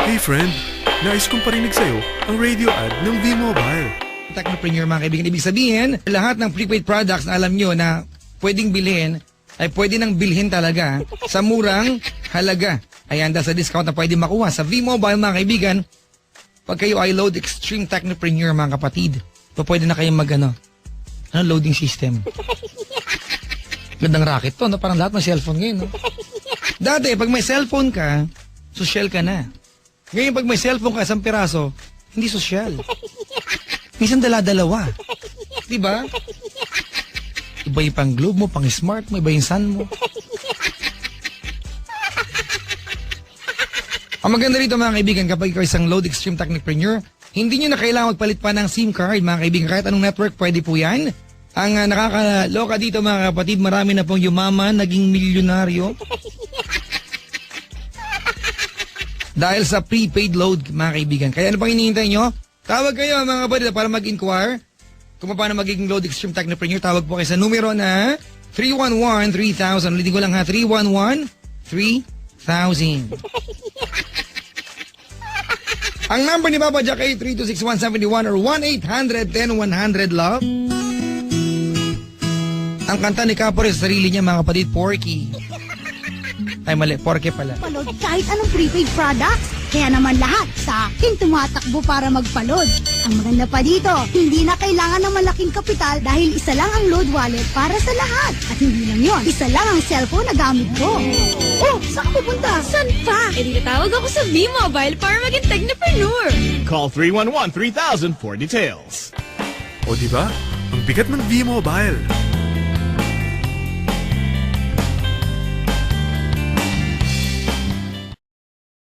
Hey friend, nais kong parinig sa'yo ang radio ad ng V-Mobile. Technopreneur mga kaibigan, ibig sabihin, lahat ng prepaid products na alam nyo na pwedeng bilhin, ay pwede nang bilhin talaga sa murang halaga. Ayan, dahil sa discount na pwede makuha sa V-Mobile mga kaibigan, pag kayo ay load Extreme Technopreneur mga kapatid, pwede na kayong loading system. Gandang racket to, no? Parang lahat may cellphone ngayon, no? Dati, pag may cellphone ka, social ka na. Ngayon, pag may cellphone ka, isang piraso, hindi social. Minsan dala-dalawa. Diba? Iba yung pang globe mo, pang smart mo, iba yung sun mo. Ang maganda rito mga kaibigan, kapag ikaw isang load Extreme Technopreneur, hindi nyo na kailangan magpalit pa ng SIM card mga kaibigan. Kahit anong network, pwede po yan. Ang nakakaloka dito mga kapatid, marami na pong yumaman, naging milyonaryo. Dahil sa prepaid load mga kaibigan. Kaya ano pang hinihintay nyo? Tawag kayo mga kapatid para mag-inquire kung paano magiging load Extreme Technopreneur. Tawag po kayo sa numero na 311-3000. Ulitin ko lang ha, 311-3000. Ang number ni Papa Jack ay 326-171 or 1-800-10-100-LOVE. Ang kanta ni Capore sa sarili niya mga kapatid, Porky. Ay mali, Porky pala. Palod kahit anong prepaid products. Kaya naman lahat sa akin tumatakbo para magpalod. Ang maganda pa dito, hindi na kailangan ng malaking kapital dahil isa lang ang load wallet para sa lahat. At hindi lang yon, isa lang ang cellphone na gamit ko. Oh, saan ka pupunta? San pa? E di tatawag ako sa V-Mobile para maging technopreneur. Call 311-3000 for details. O diba? Ang bigat ng V-Mobile.